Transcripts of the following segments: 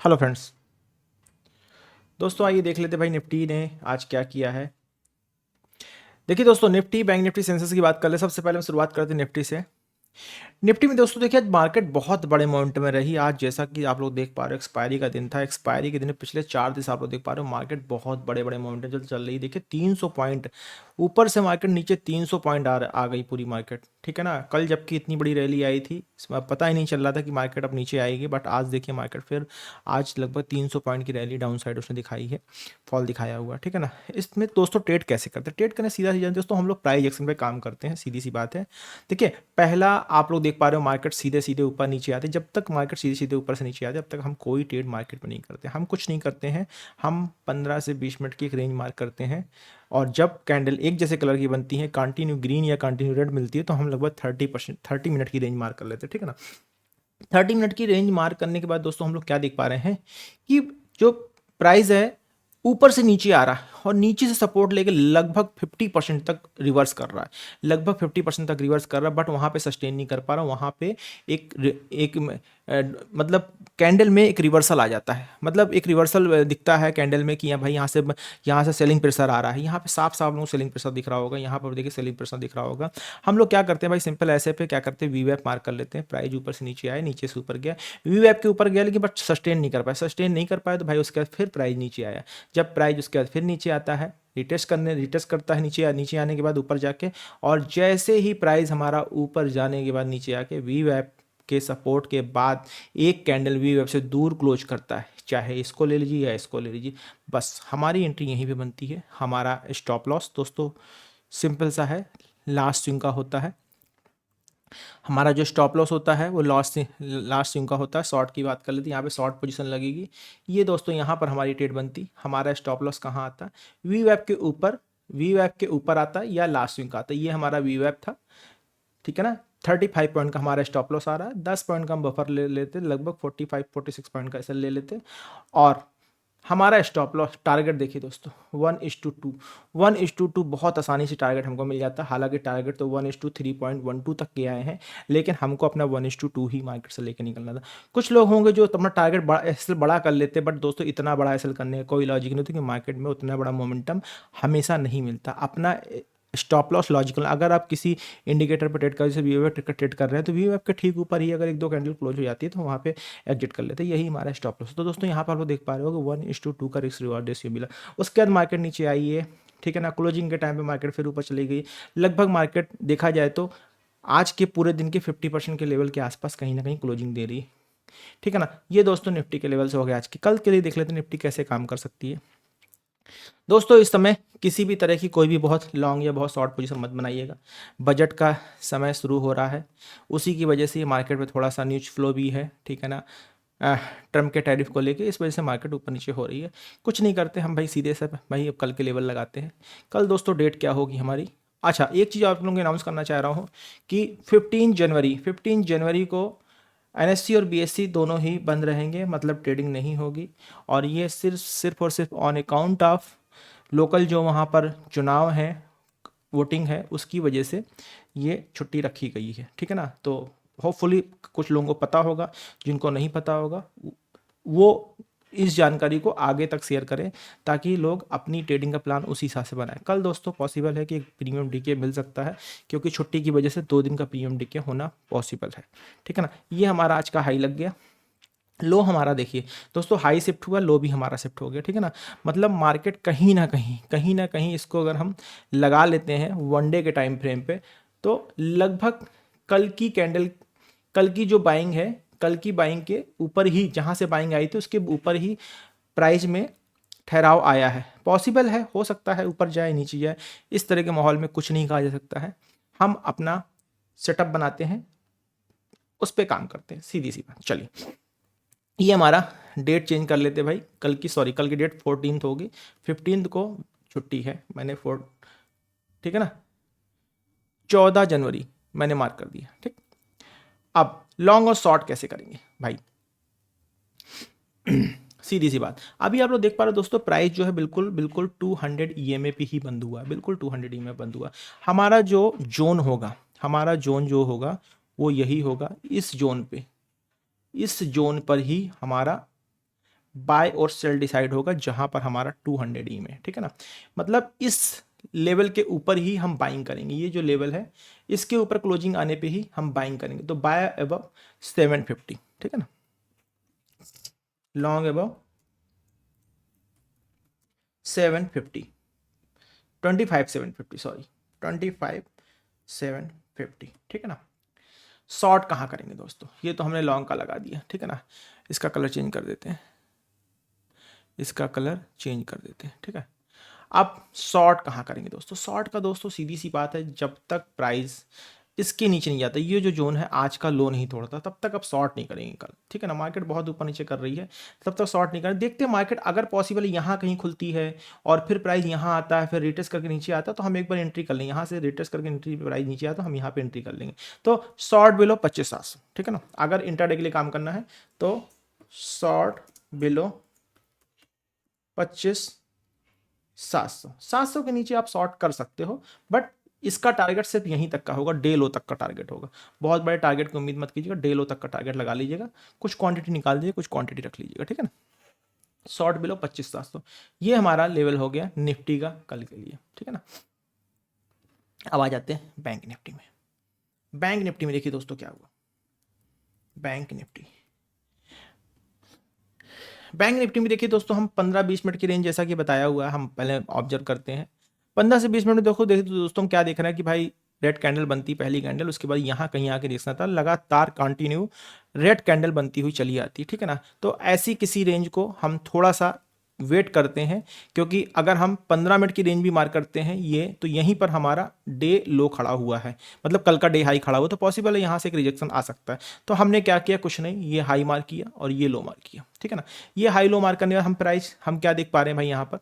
Hello friends. दोस्तों आइए देख लेते भाई निफ्टी ने आज क्या किया है। देखिए दोस्तों, निफ्टी बैंक निफ्टी सेंसेस की बात कर ले। सबसे पहले हम शुरुआत करते हैं निफ्टी से। निफ्टी में दोस्तों देखिए, आज मार्केट बहुत बड़े मोमेंटम में रही। आज जैसा कि आप लोग देख पा रहे हो, एक्सपायरी का दिन था। एक्सपायरी के दिन पिछले 4 दिन से आप लोग देख पा रहे हो मार्केट बहुत बड़े बड़े मोमेंटम चल रही है। देखिए 300 पॉइंट ऊपर से मार्केट नीचे 300 पॉइंट आ गई पूरी मार्केट, ठीक है ना। कल जबकि इतनी बड़ी रैली आई थी, इसमें पता ही नहीं चल रहा था कि मार्केट अब नीचे आएगी, बट आज देखिए मार्केट फिर आज लगभग 300 पॉइंट की रैली डाउन साइड उसने दिखाई है, फॉल दिखाया हुआ, ठीक है ना। इसमें दोस्तों ट्रेड कैसे करते हैं? ट्रेड करने सीधा सीधा दोस्तों हम लोग प्राइस एक्शन पे काम करते हैं, सीधी सी बात है। देखिए पहला आप लोग देख पा रहे हो मार्केट सीधे सीधे ऊपर नीचे आते हैं। जब तक मार्केट सीधे सीधे ऊपर से नीचे आते जब तक हम कोई ट्रेड मार्केट में नहीं करते। हम कुछ नहीं करते हैं, हम 15 से 20 मिनट की एक रेंज मार्क करते हैं, और जब कैंडल एक जैसे कलर की बनती है, कंटिन्यू ग्रीन या कंटिन्यू रेड मिलती है, तो हम लगभग 30 मिनट की रेंज मार्क कर लेते हैं, ठीक है ना। 30 मिनट की रेंज मार्क करने के बाद दोस्तों हम लोग क्या देख पा रहे हैं कि जो प्राइस है ऊपर से नीचे आ रहा है, और नीचे से सपोर्ट लेके लगभग 50% तक रिवर्स कर रहा है। लगभग 50% तक रिवर्स कर रहा है, बट वहाँ पे सस्टेन नहीं कर पा रहा। वहाँ पे एक एक मतलब कैंडल में एक रिवर्सल आ जाता है। मतलब एक रिवर्सल दिखता है कैंडल में कि यहाँ भाई यहाँ से सेलिंग प्रेशर आ रहा है। यहाँ पे साफ साफ लोगों सेलिंग प्रेशर दिख रहा होगा, यहाँ पर देखिए सेलिंग प्रेशर दिख रहा होगा। हम लोग क्या करते हैं भाई, सिंपल ऐसे पे क्या करते हैं, वी वैप मार्क कर लेते हैं। प्राइस ऊपर से नीचे आया, नीचे से ऊपर गया, वी वैप के ऊपर गया, लेकिन बट सस्टेन नहीं कर पाया। सस्टेन नहीं कर पाया तो भाई उसके बाद फिर प्राइस नीचे आया। जब प्राइस उसके बाद फिर नीचे आता है, रिटेस्ट करता है नीचे आने के बाद ऊपर जाके, और जैसे ही प्राइस हमारा ऊपर जाने के बाद नीचे आके वी वैप के सपोर्ट के बाद एक कैंडल वी वेब से दूर क्लोज करता है, चाहे इसको ले लीजिए या इसको ले लीजिए, बस हमारी एंट्री यहीं पे बनती है। हमारा स्टॉप लॉस दोस्तों सिंपल सा है, लास्ट स्विंग का होता है। हमारा जो स्टॉप लॉस होता है वो लास्ट स्विंग का होता है। शॉर्ट की बात कर लेते हैं, यहाँ पे शॉर्ट पोजीशन लगेगी। ये दोस्तों यहाँ पर हमारी ट्रेड बनती। हमारा स्टॉप लॉस कहाँ आता है? वी वेब के ऊपर, वी वेब के ऊपर आता है या लास्ट स्विंग का आता है। ये हमारा वी वेब था, ठीक है ना। 35 पॉइंट का हमारा स्टॉप लॉस आ रहा है। 10 पॉइंट का हम बफर ले लेते, लगभग 45-46 पॉइंट का ऐसा ले लेते। और हमारा स्टॉप लॉस टारगेट देखिए दोस्तों 1:2, 1:2 बहुत आसानी से टारगेट हमको मिल जाता है। हालांकि टारगेट तो 1:3.12 तक के आए हैं, लेकिन हमको अपना 1:2 ही मार्केट से लेकर निकलना था। कुछ लोग होंगे जो अपना टारगेट बड़ा कर लेते, बट दोस्तों इतना बड़ा एसल करने का कोई लॉजिक नहीं होती, कि मार्केट में उतना बड़ा मोमेंटम हमेशा नहीं मिलता। अपना स्टॉप लॉस लॉजिकल, अगर आप किसी इंडिकेटर पर ट्रेड कर, जैसे वी ट्रेड कर रहे हैं, तो वी के ठीक ऊपर ही अगर एक दो कैंडल क्लोज हो जाती है तो वहाँ पे एग्जिट कर लेते हैं। यही हमारा स्टॉप लॉस। तो दोस्तों यहाँ पर आप लोग देख पा रहे हो कि 1:2 का रिस्क रिवार्ड रेशियो मिला। उसके बाद मार्केट नीचे आई है, ठीक है ना। क्लोजिंग के टाइम पे मार्केट फिर ऊपर चली गई। लगभग मार्केट देखा जाए तो आज के पूरे दिन के 50% के लेवल के आसपास कहीं ना कहीं क्लोजिंग दे रही है, ठीक है ना। ये दोस्तों निफ्टी के लेवल से हो गया आज की। कल के लिए देख लेते हैं निफ्टी कैसे काम कर सकती है। दोस्तों इस समय किसी भी तरह की कोई भी बहुत लॉन्ग या बहुत शॉर्ट पोजीशन मत बनाइएगा। बजट का समय शुरू हो रहा है, उसी की वजह से मार्केट में थोड़ा सा न्यूज फ्लो भी है, ठीक है ना। ट्रम्प के टैरिफ को लेके इस वजह से मार्केट ऊपर नीचे हो रही है। कुछ नहीं करते हम भाई, सीधे से भाई अब कल के लेवल लगाते हैं। कल दोस्तों डेट क्या होगी हमारी? अच्छा, एक चीज़ आप लोगों को अनाउंस करना चाह रहा हूँ कि 15 जनवरी को एनएससी और बीएससी दोनों ही बंद रहेंगे, मतलब ट्रेडिंग नहीं होगी। और ये सिर्फ और सिर्फ ऑन अकाउंट ऑफ लोकल जो वहाँ पर चुनाव है, वोटिंग है, उसकी वजह से ये छुट्टी रखी गई है, ठीक है ना। तो होपफुली कुछ लोगों को पता होगा, जिनको नहीं पता होगा वो इस जानकारी को आगे तक शेयर करें, ताकि लोग अपनी ट्रेडिंग का प्लान उसी हिसाब से बनाएं। कल दोस्तों पॉसिबल है कि एक प्रीमियम डीके मिल सकता है, क्योंकि छुट्टी की वजह से 2 दिन का प्रीमियम डीके होना पॉसिबल है, ठीक है ना। ये हमारा आज का हाई लग गया। लो हमारा देखिए दोस्तों, हाई शिफ्ट हुआ, लो भी हमारा शिफ्ट हो गया, ठीक है ना। मतलब मार्केट कहीं ना कहीं इसको अगर हम लगा लेते हैं वनडे के टाइम फ्रेम पे, तो लगभग कल की कैंडल, कल की जो बाइंग है, कल की बाइंग के ऊपर ही, जहां से बाइंग आई थी उसके ऊपर ही प्राइस में ठहराव आया है। पॉसिबल है, हो सकता है ऊपर जाए नीचे जाए, इस तरह के माहौल में कुछ नहीं कहा जा सकता है। हम अपना सेटअप बनाते हैं, उस पर काम करते हैं, सीधी सी बात। चलिए ये हमारा डेट चेंज कर लेते हैं भाई। कल की डेट 14 होगी, 15 को छुट्टी है, मैंने ठीक है ना, 14 जनवरी मैंने मार्क कर दिया, ठीक। अब लॉन्ग और शॉर्ट कैसे करेंगे भाई? सीधी सी बात, अभी आप लोग देख पा रहे हो दोस्तों, प्राइस जो है बिल्कुल बिल्कुल 200 ईएमए पे ही बंद हुआ है, बिल्कुल 200 ईएमए बंद हुआ। हमारा जो जोन होगा, हमारा जोन जो होगा वो यही होगा, इस जोन पे, इस जोन पर ही हमारा बाय और सेल डिसाइड होगा जहां पर हमारा 200 ई में, ठीक है ना। मतलब इस लेवल के ऊपर ही हम बाइंग करेंगे, ये जो लेवल है इसके ऊपर क्लोजिंग आने पे ही हम बाइंग करेंगे। तो बाय अबव 750, ठीक है ना, लॉन्ग अबव 750, 25 750, सॉरी 25 750, ठीक है ना। शॉर्ट कहाँ करेंगे दोस्तों, ये तो हमने लॉन्ग का लगा दिया, ठीक है ना। इसका कलर चेंज कर देते हैं, इसका कलर चेंज कर देते हैं, ठीक है। अब शॉर्ट कहाँ करेंगे दोस्तों, शॉर्ट का दोस्तों सीधी सी बात है, जब तक प्राइस इसके नीचे नहीं जाता, ये जो जोन है आज का लो नहीं तोड़ता, तब तक अब शॉर्ट नहीं करेंगे कल, ठीक है ना। मार्केट बहुत ऊपर नीचे कर रही है, तब तक शॉर्ट नहीं करें। देखते हैं मार्केट अगर पॉसिबल यहाँ कहीं खुलती है और फिर प्राइस यहाँ आता है, फिर रिटेस्ट करके नीचे आता है, तो हम एक बार एंट्री कर लेंगे। यहाँ से रिटेस्ट करके एंट्री प्राइस नीचे आता है तो हम यहाँ पे एंट्री कर लेंगे। तो शॉर्ट बिलो 25,700, ठीक है ना। अगर इंट्राडे के लिए काम करना है तो शॉर्ट बिलो 25,700 के नीचे आप शॉर्ट कर सकते हो, बट इसका टारगेट सिर्फ यहीं तक का होगा, डे लो तक का टारगेट होगा। बहुत बड़े टारगेट की उम्मीद मत कीजिएगा, डे लो तक का टारगेट लगा लीजिएगा, कुछ क्वांटिटी निकाल दीजिए, कुछ क्वांटिटी रख लीजिएगा, ठीक है ना। शॉर्ट बिलो 25,700, ये हमारा लेवल हो गया निफ्टी का कल के लिए, ठीक है ना। अब आ जाते हैं बैंक निफ्टी में। बैंक निफ्टी में देखिए दोस्तों क्या हुआ, बैंक निफ्टी में देखिए दोस्तों, हम 15-20 मिनट की रेंज जैसा कि बताया हुआ है हम पहले ऑब्जर्व करते हैं। 15 से 20 मिनट में देखिए तो दोस्तों हम क्या देख रहे हैं कि भाई रेड कैंडल बनती पहली कैंडल, उसके बाद यहाँ कहीं आके देखना था, लगातार कंटिन्यू रेड कैंडल बनती हुई चली आती, ठीक है ना। तो ऐसी किसी रेंज को हम थोड़ा सा वेट करते हैं, क्योंकि अगर हम 15 मिनट की रेंज भी मार करते हैं ये, तो यहीं पर हमारा डे लो खड़ा हुआ है, मतलब कल का डे हाई खड़ा हुआ, तो पॉसिबल है यहाँ से एक रिजेक्शन आ सकता है। तो हमने क्या किया, कुछ नहीं, ये हाई मार किया और ये लो मार किया, ठीक है ना। ये हाई लो मार करने का हम प्राइस हम क्या देख पा रहे हैं भाई, यहाँ पर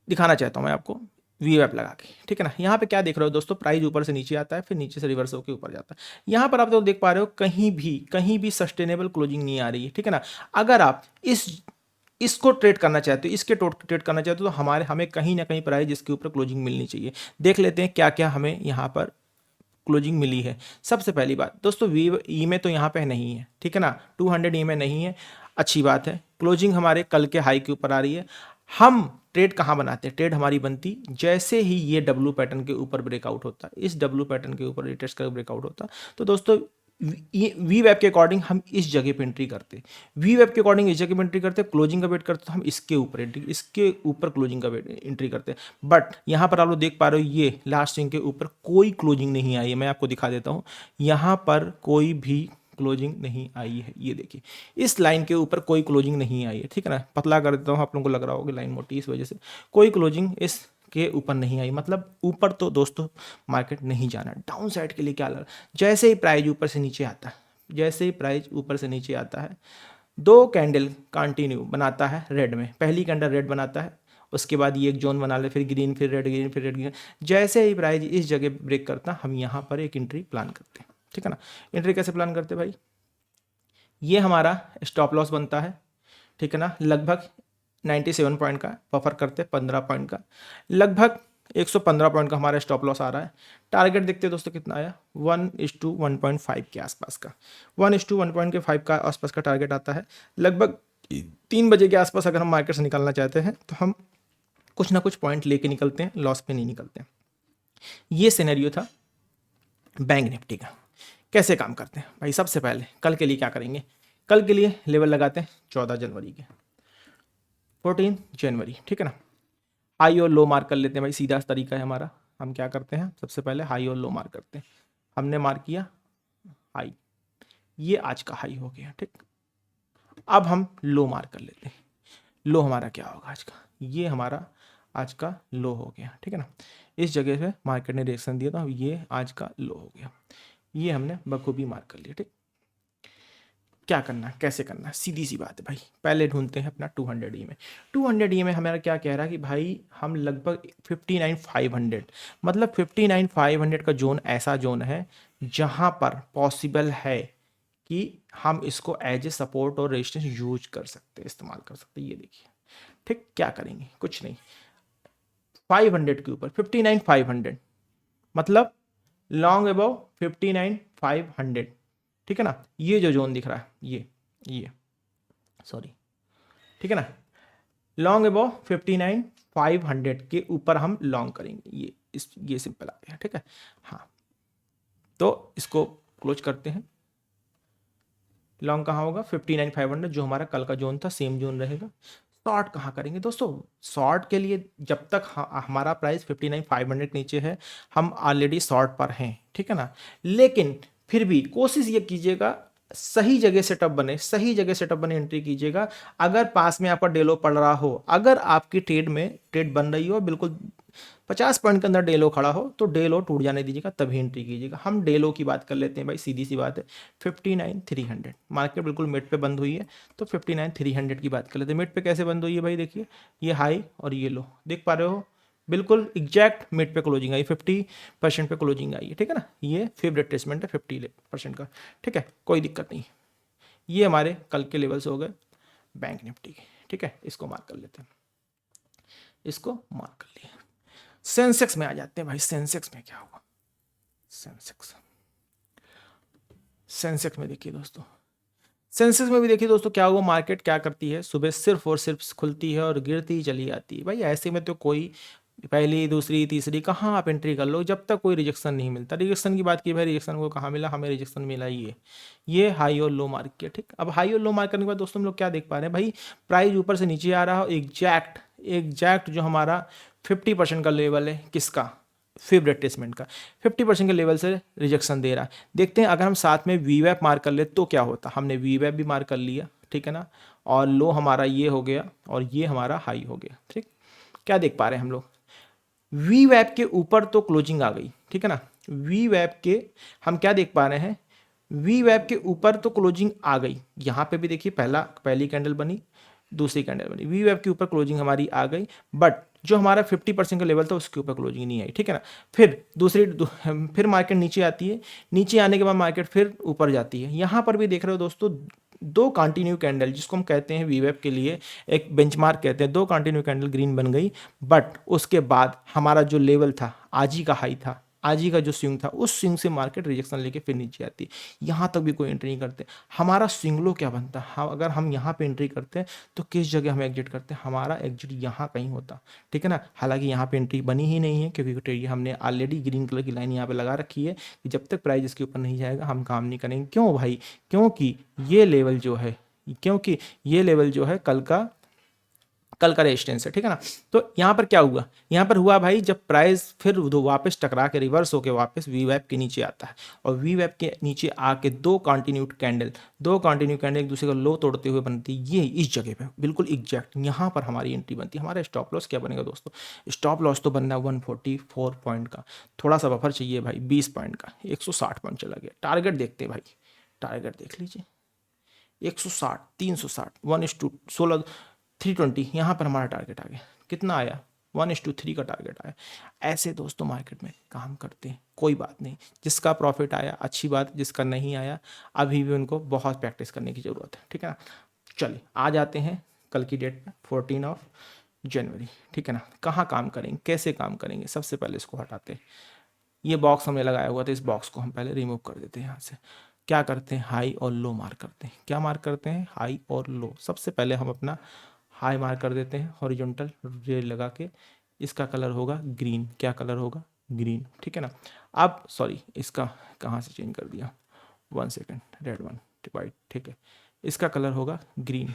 दिखाना चाहता हूँ मैं आपको वी वेप लगा के, ठीक है ना। यहाँ पे क्या देख रहे हो दोस्तों, प्राइस ऊपर से नीचे आता है, फिर नीचे से रिवर्स होकर ऊपर जाता है। यहाँ पर आप तो देख पा रहे हो कहीं भी सस्टेनेबल क्लोजिंग नहीं आ रही है, ठीक है ना। अगर आप इसको ट्रेड करना चाहते हो, इसके ट्रेड करना चाहते हो, तो हमें कहीं ना कहीं प्राइस जिसके ऊपर क्लोजिंग मिलनी चाहिए। देख लेते हैं क्या क्या हमें यहाँ पर क्लोजिंग मिली है। सबसे पहली बात दोस्तों, वी ई में तो यहाँ पे नहीं है, ठीक है ना, 200 ई में नहीं है, अच्छी बात है। क्लोजिंग हमारे कल के हाई के ऊपर आ रही है। हम ट्रेड कहाँ बनाते हैं, ट्रेड हमारी बनती जैसे ही ये डब्लू पैटर्न के ऊपर ब्रेकआउट होता है, इस डब्लू पैटर्न के ऊपर रिटेस्ट कर ब्रेकआउट होता, तो दोस्तों वी वेब के अकॉर्डिंग हम इस जगह पे एंट्री करते, वी वेब के अकॉर्डिंग इस जगह पे एंट्री करते, क्लोजिंग का वेट करते तो हम इसके ऊपर क्लोजिंग का एंट्री करते। बट यहाँ पर आप लोग देख पा रहे हो, ये लास्ट स्विंग के ऊपर कोई क्लोजिंग नहीं आई है। मैं आपको दिखा देता हूँ, यहाँ पर कोई भी क्लोजिंग नहीं आई है, ये देखिए इस लाइन के ऊपर कोई क्लोजिंग नहीं आई है, ठीक है ना। पतला कर देता हूँ, आप लोगों को लग रहा होगा लाइन मोटी, इस वजह से कोई क्लोजिंग इस के ऊपर नहीं आई। मतलब ऊपर तो दोस्तों मार्केट नहीं जाना, डाउन साइड के लिए क्या लगा, जैसे ही प्राइस ऊपर से नीचे आता है, जैसे ही प्राइस ऊपर से नीचे आता है, दो कैंडल कंटिन्यू बनाता है रेड में, पहली कैंडल रेड बनाता है, उसके बाद ये एक जोन बना ले, फिर ग्रीन, फिर रेड, ग्रीन, फिर रेड, ग्रीन। जैसे ही प्राइस इस जगह ब्रेक करता, हम यहाँ पर एक एंट्री प्लान करते हैं, ठीक है ना। एंट्री कैसे प्लान करते भाई, ये हमारा स्टॉप लॉस बनता है, ठीक है ना, लगभग 97 पॉइंट का बफर करते 15 पॉइंट का, लगभग 115 पॉइंट का हमारा स्टॉप लॉस आ रहा है। टारगेट देखते हैं दोस्तों कितना आया, 1:1.5 के आसपास का, 1:1.5 का आसपास का टारगेट आता है। लगभग 3 बजे के आसपास अगर हम मार्केट से निकलना चाहते हैं तो हम कुछ ना कुछ पॉइंट लेके निकलते हैं, लॉस पे नहीं निकलते हैं। ये सिनेरियो था बैंक निफ्टी का। कैसे काम करते हैं भाई, सबसे पहले कल के लिए क्या करेंगे, कल के लिए लेवल लगाते हैं 14 जनवरी के, 14 जनवरी, ठीक है ना। हाई और लो मार्क कर लेते हैं भाई, सीधा तरीका है हमारा। हम क्या करते हैं, सबसे पहले हाई और लो मार्क करते हैं। हमने मार्क किया हाई, ये आज का हाई हो गया, ठीक। अब हम लो मार्क कर लेते हैं, लो हमारा क्या होगा आज का, ये हमारा आज का लो हो गया, ठीक है ना। इस जगह पे मार्केट ने रिएक्शन दिया, तो ये आज का लो हो गया, ये हमने बखूबी मार्क कर लिया, ठीक। क्या करना है, कैसे करना है, सीधी सी बात है भाई, पहले ढूंढते हैं अपना 200 ई में। 200 ई में हमारा क्या कह रहा है कि भाई हम लगभग 59,500, मतलब 59,500 का जोन ऐसा जोन है जहां पर पॉसिबल है कि हम इसको एज ए सपोर्ट और रेजिस्टेंस यूज कर सकते हैं, इस्तेमाल कर सकते हैं। ये देखिए, ठीक, क्या करेंगे, कुछ नहीं, 500 के ऊपर 59,500, मतलब लॉन्ग अबव 59,500, ठीक है ना। ये जो जोन दिख रहा है, ये सॉरी, ठीक है ना। लॉन्ग अबव 59,500 के ऊपर हम लॉन्ग करेंगे, ये सिंपल आ गया, ठीक है। हाँ, तो इसको क्लोज करते हैं। लॉन्ग कहाँ होगा? 59,500, जो हमारा कल का जोन था सेम जोन रहेगा। शॉर्ट कहाँ करेंगे दोस्तों? शॉर्ट के लिए जब तक हमारा प्राइस 59,500 नीचे है, हम ऑलरेडी शॉर्ट पर हैं, ठीक है ना। लेकिन फिर भी कोशिश ये कीजिएगा सही जगह सेटअप बने, सही जगह सेटअप बने, एंट्री कीजिएगा। अगर पास में आपका डेलो पड़ रहा हो, अगर आपकी ट्रेड बन रही हो, बिल्कुल 50 पॉइंट के अंदर डेलो खड़ा हो, तो डेलो टूट जाने दीजिएगा, तभी एंट्री कीजिएगा। हम डेलो की बात कर लेते हैं भाई, सीधी सी बात है। 59,300 मार्केट बिल्कुल मिड पे बंद हुई है, तो 59,300 की बात कर लेते हैं। मिड पे कैसे बंद हुई है भाई? देखिए, ये हाई और ये लो देख पा रहे हो, बिल्कुल एग्जैक्ट मिड पे क्लोजिंग आई, 50% पे क्लोजिंग आई है, ठीक है ना। ये फेवरेट ट्रेसमेंट है 50% का, ठीक है, कोई दिक्कत नहीं। ये हमारे कल के लेवल्स हो गए बैंक निफ्टी के, ठीक है। इसको मार्क कर लेते हैं, इसको मार्क कर लिया। सेंसेक्स में आ जाते हैं भाई। सेंसेक्स में क्या होगा? सेंसेक्स में देखिए दोस्तों, सेंसेक्स में भी देखिए दोस्तों क्या हुआ। मार्केट क्या करती है? सुबह सिर्फ और सिर्फ खुलती है और गिरती ही चली जाती है भाई। ऐसे में तो कोई पहली, दूसरी, तीसरी कहाँ आप एंट्री कर लो, जब तक कोई रिजेक्शन नहीं मिलता। रिजेक्शन की बात की भाई, रिजेक्शन को कहाँ मिला? हमें रिजेक्शन मिला ये हाई और लो मार्क किया, ठीक। अब हाई और लो मार्क करने के बाद दोस्तों हम लोग क्या देख पा रहे हैं भाई? प्राइस ऊपर से नीचे आ रहा हो, एग्जैक्ट जो हमारा 50% का लेवल है, किसका? फेवरेट टेस्टमेंट का 50% के लेवल से रिजेक्शन दे रहा है। देखते हैं अगर हम साथ में वीवैप मार्क कर ले तो क्या होता। हमने वीवैप भी मार्क कर लिया, ठीक है ना, और लो हमारा ये हो गया और ये हमारा हाई हो गया, ठीक। क्या देख पा रहे हैं हम लोग? वीवैप के ऊपर तो क्लोजिंग आ गई, ठीक है ना। वीवैप के हम क्या देख पा रहे हैं? वीवैप के ऊपर तो क्लोजिंग आ गई। यहाँ पे भी देखिए पहली कैंडल बनी, दूसरी कैंडल बनी, वीवैप के ऊपर क्लोजिंग हमारी आ गई, बट जो हमारा 50% का लेवल था उसके ऊपर क्लोजिंग नहीं आई, ठीक है ना। फिर मार्केट नीचे आती है, नीचे आने के बाद मार्केट फिर ऊपर जाती है। यहाँ पर भी देख रहे हो दोस्तों, दो कंटिन्यू कैंडल, जिसको हम कहते हैं वीवैप के लिए एक बेंचमार्क कहते हैं, दो कंटिन्यू कैंडल ग्रीन बन गई। बट उसके बाद हमारा जो लेवल था, आज ही का हाई था, आज ही का जो स्विंग था, उस स्विंग से मार्केट रिजेक्शन लेके फिर नीचे आती है। यहाँ तक भी कोई एंट्री नहीं करते। हमारा स्विंग लो क्या बनता? हाँ, अगर हम यहाँ पे एंट्री करते हैं तो किस जगह हम एग्जिट करते हैं? हमारा एग्जिट यहाँ कहीं होता, ठीक है ना। हालांकि यहाँ पे एंट्री बनी ही नहीं है, क्योंकि ये हमने ऑलरेडी ग्रीन कलर की लाइन यहाँ पे लगा रखी है कि जब तक प्राइस इसके ऊपर नहीं जाएगा हम काम नहीं करेंगे। क्यों भाई? क्योंकि ये लेवल जो है, कल का रेजिस्टेंस है, ठीक है ना। तो यहाँ पर क्या हुआ? यहाँ पर हुआ भाई, जब प्राइस फिर वापस टकरा के रिवर्स होके वापस वीवैप के नीचे आता है, और वीवैप के नीचे आके दो कंटिन्यू कैंडल एक दूसरे का लो तोड़ते हुए बनती है, ये इस जगह पे बिल्कुल एग्जैक्ट यहाँ पर हमारी एंट्री बनती है। हमारा स्टॉप लॉस क्या बनेगा दोस्तों? स्टॉप लॉस तो बनना है 144 पॉइंट का, थोड़ा सा बफर चाहिए भाई 20 पॉइंट का, 160 पॉइंट चला गया। टारगेट देखते हैं भाई, टारगेट देख लीजिए, 160, 360, 1:16, 320, यहाँ पर हमारा टारगेट आ गया। कितना आया? 1:3 का टारगेट आया। ऐसे दोस्तों मार्केट में काम करते हैं, कोई बात नहीं। जिसका प्रॉफिट आया अच्छी बात, जिसका नहीं आया अभी भी उनको बहुत प्रैक्टिस करने की ज़रूरत है, ठीक है ना। चलिए आ जाते हैं कल की डेट में, 14 जनवरी, ठीक है ना। कहाँ काम करेंगे, कैसे काम करेंगे? सबसे पहले इसको हटाते हैं। ये बॉक्स हमने लगाया हुआ था, इस बॉक्स को हम पहले रिमूव कर देते हैं यहाँ से। क्या करते हैं? हाई और लो मार्क करते हैं। क्या मार्क करते हैं? हाई और लो। सबसे पहले हम अपना हाई मार्क कर देते हैं, हॉरिजॉन्टल रेल लगा के। इसका कलर होगा ग्रीन। क्या कलर होगा? ग्रीन, ठीक है ना। अब सॉरी, इसका कहाँ से चेंज कर दिया, 1 सेकेंड, रेड 1 वाइट, ठीक है। इसका कलर होगा ग्रीन,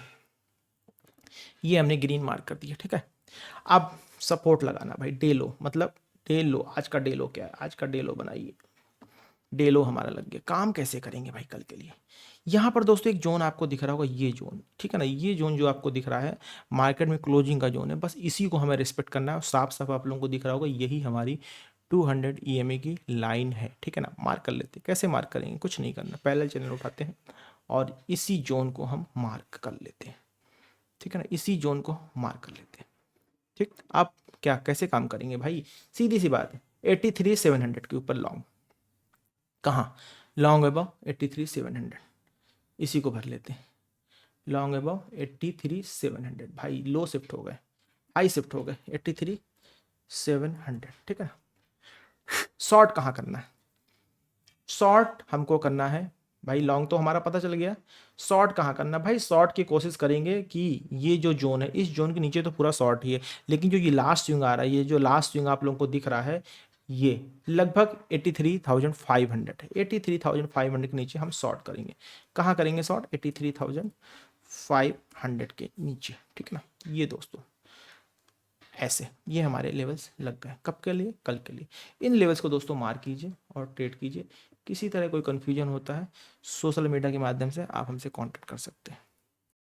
ये हमने ग्रीन मार्क कर दिया, ठीक है। अब सपोर्ट लगाना भाई, डे लो, मतलब डे लो। आज का डे लो क्या है? आज का डे लो बनाइए। डे लो हमारा लग गया। काम कैसे करेंगे भाई कल के लिए? यहाँ पर दोस्तों एक जोन आपको दिख रहा होगा, ये जोन, ठीक है ना। ये जोन जो आपको दिख रहा है मार्केट में क्लोजिंग का जोन है, बस इसी को हमें रिस्पेक्ट करना है। साफ साफ आप लोगों को दिख रहा होगा, यही हमारी 200 EMA की लाइन है, ठीक है ना। मार्क कर लेते हैं। कैसे मार्क करेंगे? कुछ नहीं करना, पैरेलल चैनल उठाते हैं और इसी जोन को हम मार्क कर लेते हैं, ठीक है ना। इसी जोन को मार्क कर लेते हैं, ठीक। आप क्या कैसे काम करेंगे भाई? सीधी सी बात है, 83,700 के ऊपर लॉन्ग। कहाँ? लॉन्ग अबव 83,700, इसी को भर लेते हैं। लॉन्ग अबव 83,700 भाई, लो शिफ्ट हो गए, हाई शिफ्ट हो गए 83,700, ठीक है ना। शॉर्ट कहाँ करना है? शॉर्ट हमको करना है भाई लॉन्ग तो हमारा पता चल गया, शॉर्ट कहाँ करना भाई? शॉर्ट की कोशिश करेंगे कि ये जो जोन है, इस जोन के नीचे तो पूरा शॉर्ट ही है, लेकिन जो ये लास्ट स्विंग आ रहा है, ये जो लास्ट स्विंग आप लोगों को दिख रहा है, ये लगभग 83,500 है। 83,500 के नीचे हम शॉर्ट करेंगे। कहाँ करेंगे शॉर्ट? 83,500 के नीचे, ठीक है ना। ये दोस्तों ऐसे ये हमारे लेवल्स लग गए। कब के लिए? कल के लिए। इन लेवल्स को दोस्तों मार्क कीजिए और ट्रेड कीजिए। किसी तरह कोई कन्फ्यूजन होता है, सोशल मीडिया के माध्यम से आप हमसे कांटेक्ट कर सकते हैं।